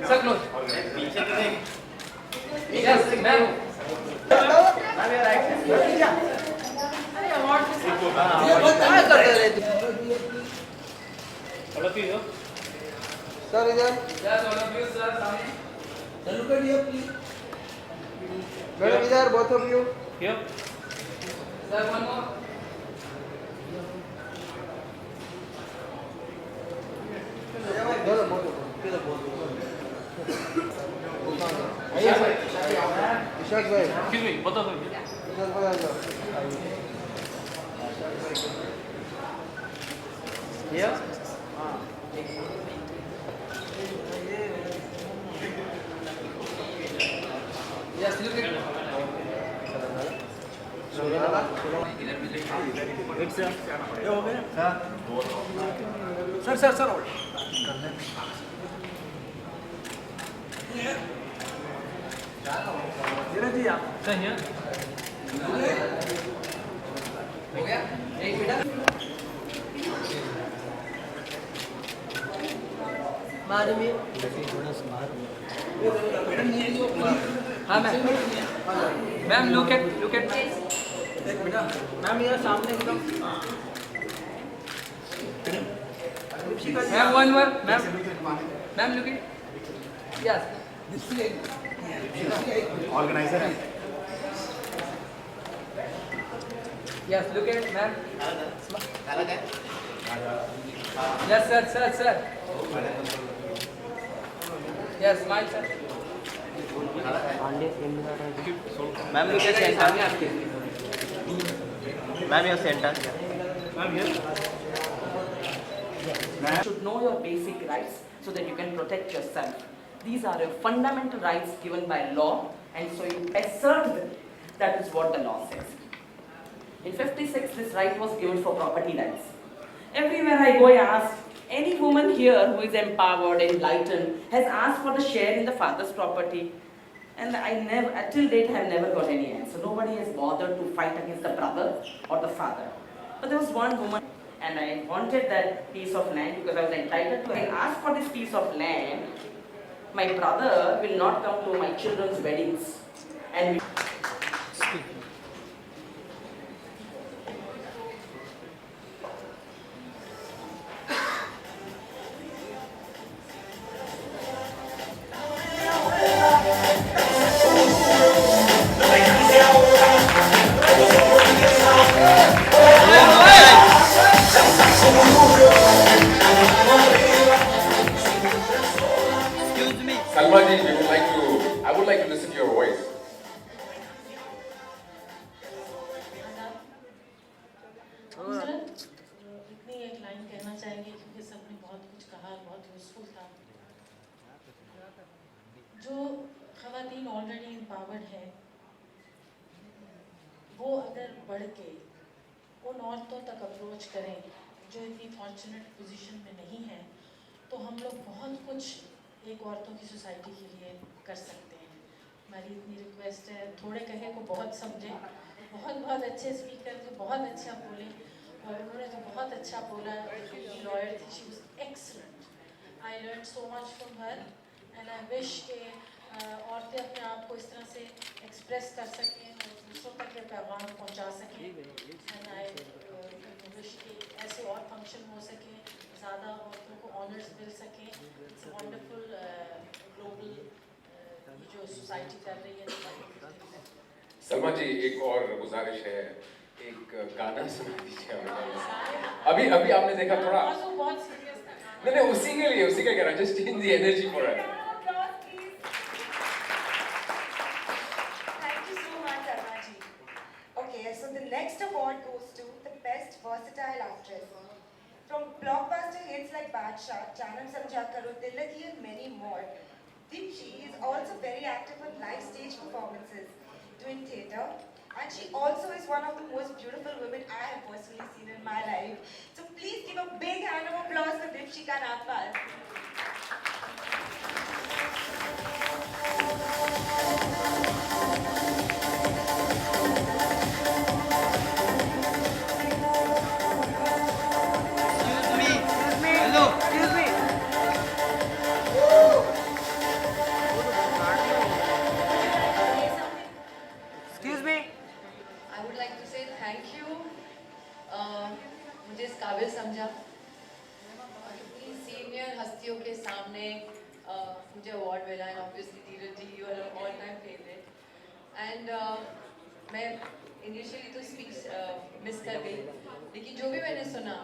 Sir, close. Yes, ma'am. Sir इधर Yes, all of you, sir. Samin. Sir, look at here, please. Madam, इधर both of you. Here. Sir, one more. दोनों both of you. आइए sir. Vishakh भाई. Excuse me, both of you. Vishakh भाई आ जाओ. Here. Yes, look at. It's ये हो गया. Sir hold. धीरज जी आप. Sir, here. हो गया? एक मिनट. मार में. हाँ मैम. Ma'am, look at. एक मिनट. मैम यहाँ सामने एकदम. Ma'am, one more. Ma'am, look at. Yes. Organiser है. Yes, look at, ma'am. Yes, sir. Yes, smile, sir. Ma'am लोग क्या centre ma'am your centre Ma'am, here. You should know your basic rights so that you can protect yourself. These are your fundamental rights given by law, and so you assert them. That is what the law says. In 56, this right was given for property rights. Everywhere I go, I ask, any woman here who is empowered, enlightened, has asked for the share in the father's property? And I never, till date, I have never got any answer. Nobody has bothered to fight against the brother or the father. But there was one woman, and I wanted that piece of land because I was entitled to it. I asked for this piece of land. My brother will not come to my children's weddings. And Salma ji, I would like to listen to your voice. इतनी एक line कहना चाहेंगे क्योंकि सबने बहुत कुछ कहा, बहुत यूजफुल था. जो खवातीन ऑलरेडी एम्पावर्ड है, वो अगर बढ़ के उन औरतों तक अप्रोच करें जो इतनी फॉर्चुनेट पोजीशन में नहीं है, तो हम लोग बहुत कुछ एक औरतों की सोसाइटी के लिए कर सकते हैं. हमारी इतनी रिक्वेस्ट है, थोड़े कहे को बहुत समझे. बहुत अच्छे स्पीकर थे, बहुत अच्छा बोले, और उन्होंने तो बहुत अच्छा बोला. लॉयर थी, she was excellent. I learn so much from her, and I wish के औरतें अपने आप को इस तरह से एक्सप्रेस कर सकें और दूसरों तक ये पैगाम पहुंचा सकें. एंड आई विश कि ऐसे और फंक्शन हो सके, ज़्यादा औरतों को ऑनर्स मिल सकें. इट्स वंडरफुल ग्लोबल जो सोसाइटी कर रही है. सलमा जी, एक और गुजारिश है, एक गाना सुना दीजिए हमें. अभी आपने देखा थोड़ा. बहुत सीरियस था. नहीं, उसी का कह रहा, just change the energy for her. Thank you so much, Arma ji. Okay, so the next award goes to the best versatile actress. From blockbuster hits like Badshah, Janam Samjha Karo, Dillagi and many more, Deepshi is also very active on live stage performances, doing theatre, and she also is one of the most beautiful women I have personally seen in my life. So please give a big hand of applause for Deepshika Nagpal. काबिल समझा। इतनी senior हस्तियों के सामने मुझे award मिला है। Obviously Dheeraj ji, you are all time favourite. And मैं इनिशियली तो स्पीच मिस कर गई, लेकिन जो भी मैंने सुना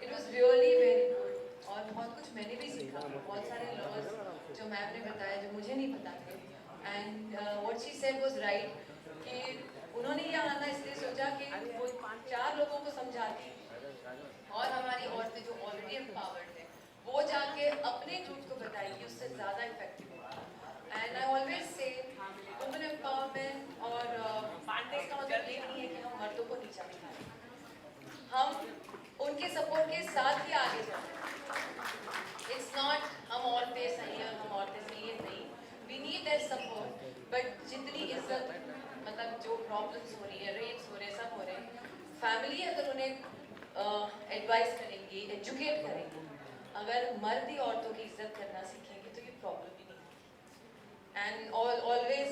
it was really very good, और बहुत कुछ मैंने भी सीखा। बहुत सारे लॉज जो मैम ने बताया जो मुझे नहीं पता थे। And what she said was right कि उन्होंने ये आना इसलिए सोचा कि वो 4 लोगों को समझाती और हमारी औरतें जो ऑलरेडी एम्पावर्ड है वो जाके अपने ग्रुप को बताएगी, उससे ज़्यादा इफेक्टिव होगा। And I always say women empowerment और इसका मतलब ये नहीं है कि हम मर्दों को नीचा दिखाएं, हम उनके सपोर्ट के साथ ही आगे जाएं। इट्स नॉट हम औरतें सही हैं, हम औरतें सही हैं, नहीं, we need their support. But जितनी इज्जत, मतलब जो प्रॉब्लम्स हो रही है, रेप्स हो रहे हैं, सब हो रहे हैं, फैमिली अगर उन्हें एडवाइस करेंगी, एजुकेट करेंगी, अगर मर्द ही औरतों की इज्जत करना सीखेंगे तो ये प्रॉब्लम ही नहीं। एंड ऑलवेज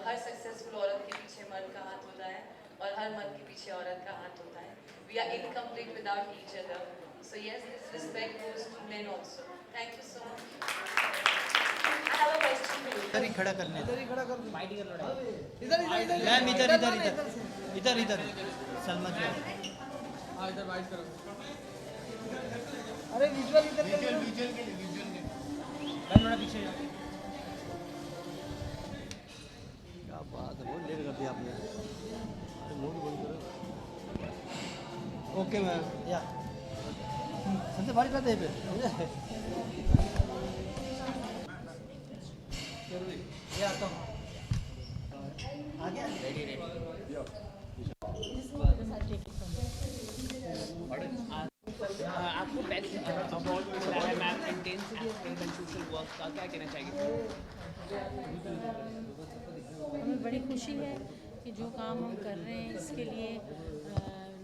हर सक्सेसफुल औरत के पीछे मर्द का हाथ होता है और हर मर्द के पीछे औरत का हाथ होता है। We are incomplete without each other, so yes, this respect goes to men also. Thank you so much. I have a question for you. इधर ही खड़ा करने, इधर ही खड़ा कर, इधर मैम, इधर इधर इधर इधर इधर सलमा जी, हाँ इधर वाइट करो। अरे विजुअल इधर विजुअल के लिए मैम थोड़ा पीछे जाओ। क्या बात है, बहुत लेट कर दिया आपने। अरे मूड बंद करो। ओके मैम, या सबसे बड़ी बात है पे या तो आगे रेडी रेडी। आपको बेस्ट अवार्ड मिला है ma'am intensity of and social work का, क्या कहना चाहिए? हमें बड़ी खुशी है कि जो काम हम कर रहे हैं इसके लिए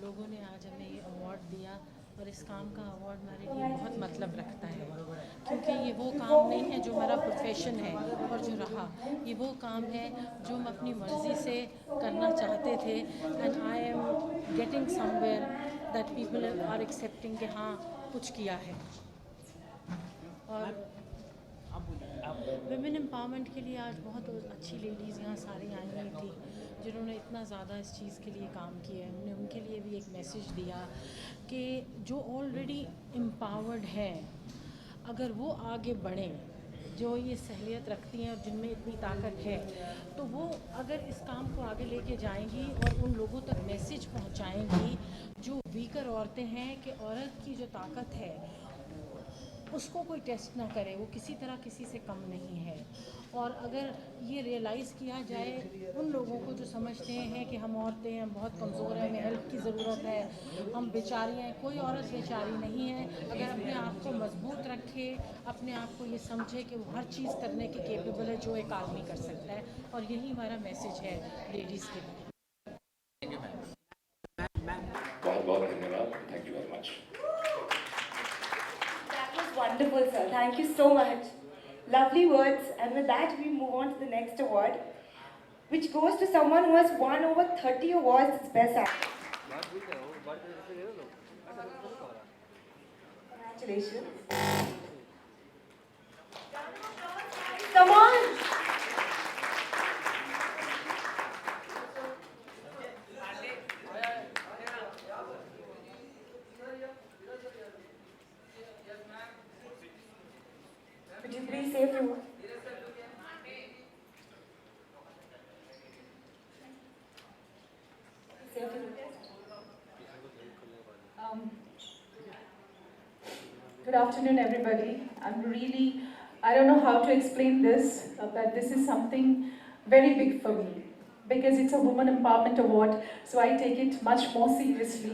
लोगों ने आज हमें ये अवार्ड दिया, और इस काम का अवार्ड हमारे लिए बहुत मतलब रखता है, क्योंकि ये वो काम नहीं है जो हमारा प्रोफेशन है और जो रहा, ये वो काम है जो हम अपनी मर्ज़ी से करना चाहते थे। And I am getting somewhere that people are accepting कि हाँ कुछ किया है। और वुमेन एम्पावरमेंट के लिए आज बहुत अच्छी लेडीज़ यहाँ सारी आई हुई थी जिन्होंने इतना ज़्यादा इस चीज़ के लिए काम किया है। हमने उनके लिए भी एक मैसेज दिया कि जो ऑलरेडी एम्पावर्ड हैं अगर वो आगे बढ़ें, जो ये सहलियत रखती हैं और जिनमें इतनी ताकत है, तो वो अगर इस काम को आगे लेके जाएंगी और उन लोगों तक मैसेज पहुंचाएंगी जो वीकर औरतें हैं कि औरत की जो ताकत है उसको कोई टेस्ट ना करे, वो किसी तरह किसी से कम नहीं है। और अगर ये रियलाइज़ किया जाए उन लोगों को जो समझते हैं कि हम औरतें हैं, हम बहुत कमज़ोर हैं, हमें हेल्प की ज़रूरत है, हम बेचारी हैं, कोई औरत बेचारी नहीं है। अगर अपने आप को मजबूत रखे, अपने आप को ये समझे कि वो हर चीज़ करने के केपेबल है जो एक आदमी कर सकता है, और यही हमारा मैसेज है लेडीज़ के लिए। बहुत बहुत धन्यवाद, thank you very much. Wonderful, sir. Thank you so much. Lovely words. And with that, we move on to the next award, which goes to someone who has won over 30 awards as Best Actor. Congratulations. Come on. Would you please say a few words? Say a few words. Good afternoon, everybody. I don't know how to explain this, but this is something very big for me because it's a Women Empowerment Award, so I take it much more seriously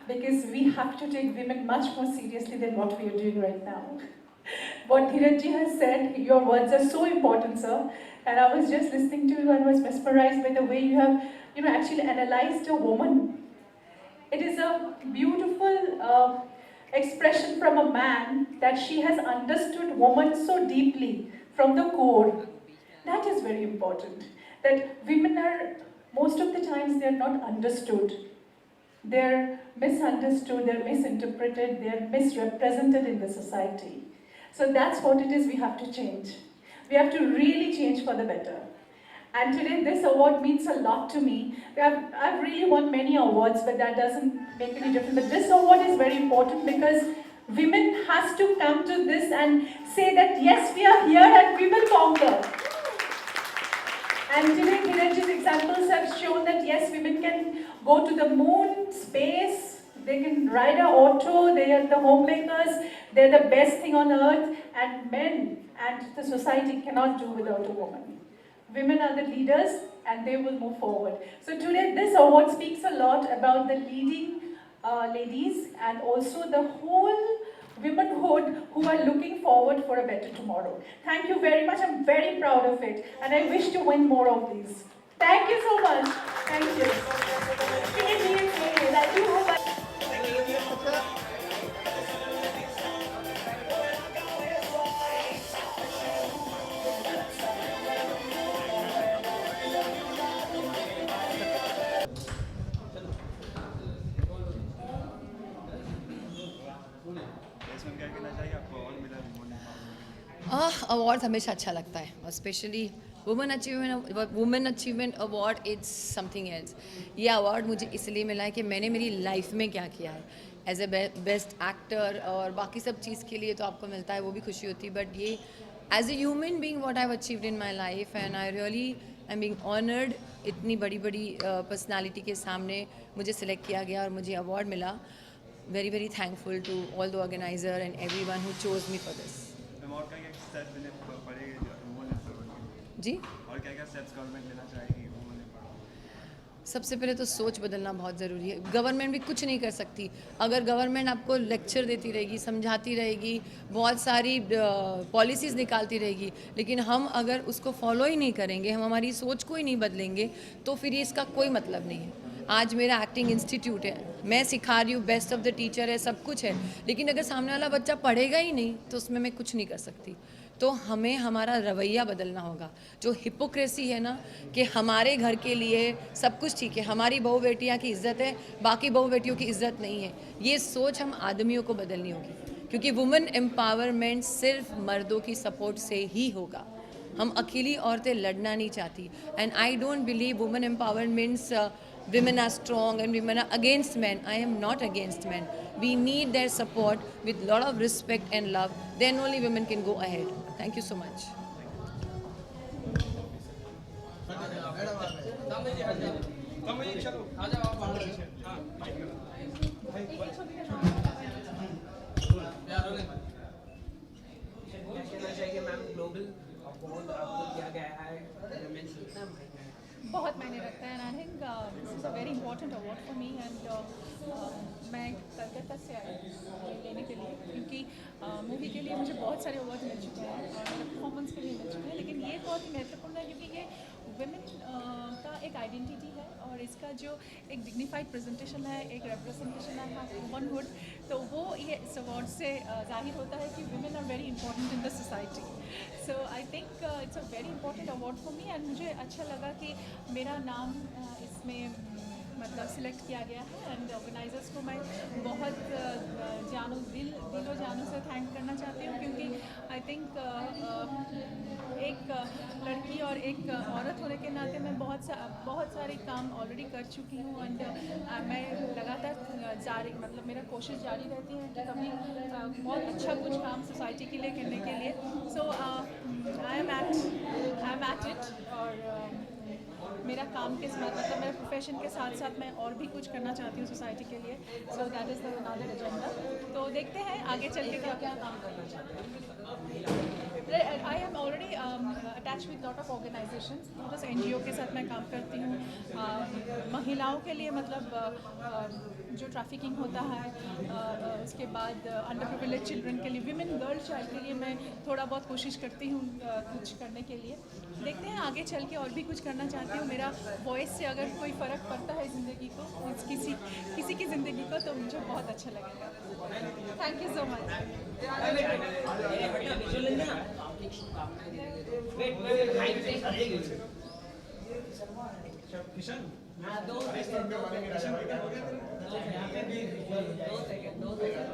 because we have to take women much more seriously than what we are doing right now. What Dhiraj ji has said, your words are so important, sir, and I was just listening to you and was mesmerized by the way you have, actually analyzed a woman. It is a beautiful expression from a man that she has understood woman so deeply from the core. That is very important. That women are, most of the times, they are not understood. They're misunderstood, they're misinterpreted, they're misrepresented in the society. So that's what it is we have to change. We have to really change for the better. And today this award means a lot to me. I've really won many awards, but that doesn't make any difference. But this award is very important because women has to come to this and say that yes, we are here and we will conquer. And today Dhiraj's examples have shown that yes, women can go to the moon, space, they can ride an auto, they are the homemakers, they're the best thing on earth, and men and the society cannot do without a woman. Women are the leaders and they will move forward. So today this award speaks a lot about the leading ladies and also the whole womanhood who are looking forward for a better tomorrow. Thank you very much. I'm very proud of it and I wish to win more of these. Thank you so much. Thank you. Thank you so much. Award हमेशा अच्छा लगता है और specially women achievement award it's something else. ये award मुझे इसलिए मिला है कि मैंने मेरी लाइफ में क्या किया है एज ए बेस्ट एक्टर और बाकी सब चीज़ के लिए तो आपको मिलता है, वो भी खुशी होती है, बट ये as a human being what I have achieved in my life and I really I am being honoured. इतनी बड़ी पर्सनालिटी के सामने मुझे सिलेक्ट किया गया और मुझे अवार्ड मिला। Very very thankful to all the organiser and everyone who chose me for this. जी और क्या स्टेप्स गवर्नमेंट लेना चाहेगी? सबसे पहले तो सोच बदलना बहुत ज़रूरी है। गवर्नमेंट भी कुछ नहीं कर सकती। अगर गवर्नमेंट आपको लेक्चर देती रहेगी, समझाती रहेगी, बहुत सारी पॉलिसीज़ निकालती रहेगी, लेकिन हम अगर उसको फॉलो ही नहीं करेंगे, हम हमारी सोच को ही नहीं बदलेंगे, तो फिर ये इसका कोई मतलब नहीं है। आज मेरा एक्टिंग इंस्टीट्यूट है, मैं सिखा रही हूँ, बेस्ट ऑफ द टीचर है, सब कुछ है, लेकिन अगर सामने वाला बच्चा पढ़ेगा ही नहीं तो उसमें मैं कुछ नहीं कर सकती। तो हमें हमारा रवैया बदलना होगा। जो हिपोक्रेसी है ना कि हमारे घर के लिए सब कुछ ठीक है, हमारी बहू बेटियाँ की इज़्ज़त है, बाकी बहू बेटियों की इज़्ज़त नहीं है, ये सोच हम आदमियों को बदलनी होगी, क्योंकि वुमेन एम्पावरमेंट सिर्फ मर्दों की सपोर्ट से ही होगा। हम अकेली औरतें लड़ना नहीं चाहती and I don't believe women empowerments women are strong and women are against men. I am not against men. We need their support with lot of respect and love. Then only women can go ahead. Thank you so much. बहुत मायने रखता है and I think this is a very important award for me and मैं कलकत्ता से आई लेने के लिए, क्योंकि मूवी के लिए मुझे बहुत सारे अवार्ड मिल चुके हैं और मेरे परफॉर्मेंस के लिए मिल चुके हैं, लेकिन ये बहुत ही महत्वपूर्ण है क्योंकि ये वुमेन का एक आइडेंटिटी है और इसका जो एक डिग्निफाइड प्रेजेंटेशन है, एक रिप्रेजेंटेशन है वुमनहुड, तो वो ये इस अवार्ड से जाहिर होता है कि women are very important in the society. So I think it's a very important award for me and मुझे अच्छा लगा कि मेरा नाम इसमें मतलब सिलेक्ट किया गया है एंड ऑर्गेनाइजर्स को मैं बहुत दिलो जानों से थैंक करना चाहती हूँ, क्योंकि आई थिंक एक लड़की और एक औरत होने के नाते मैं बहुत सारे काम ऑलरेडी कर चुकी हूँ एंड मैं लगातार जारी मतलब मेरा कोशिश जारी रहती है कि कभी बहुत अच्छा कुछ काम सोसाइटी के लिए करने के लिए। सो आई एम एट इट और मेरा काम के साथ मतलब मेरे प्रोफेशन के साथ साथ मैं और भी कुछ करना चाहती हूँ सोसाइटी के लिए। So that is the another agenda. तो देखते हैं आगे चल के क्या क्या काम करना चाहते हैं। I am already attach with lot of organisations, बस NGO के साथ मैं काम करती हूँ महिलाओं के लिए, मतलब जो ट्रैफिकिंग होता है, उसके बाद अंडर प्रिविलेज चिल्ड्रन के लिए, विमेन गर्ल चाइल्ड के लिए मैं थोड़ा बहुत कोशिश करती हूँ कुछ करने के लिए। देखते हैं आगे चल के और भी कुछ करना चाहती हूँ। मेरा वॉइस से अगर कोई फ़र्क पड़ता है ज़िंदगी को, किसी की ज़िंदगी को, तो मुझे बहुत अच्छा लगेगा। Thank you so much. Kishan हाँ 2 सेकंड यहाँ पे भी 2 सेकंड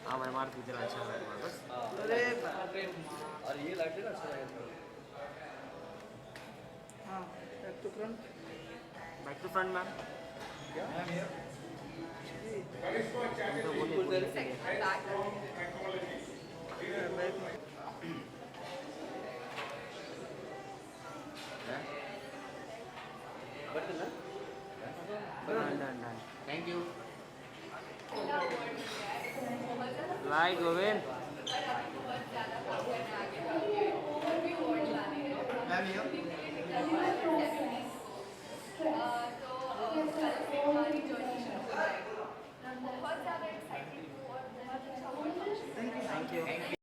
हाँ मैं मार दीजिए अच्छा है बस। अरे और ये लाइट देना अच्छा लगेगा। हाँ बैक टू फ्रंट मैम। क्या तो बोलिए thank you right Govind. Ma'am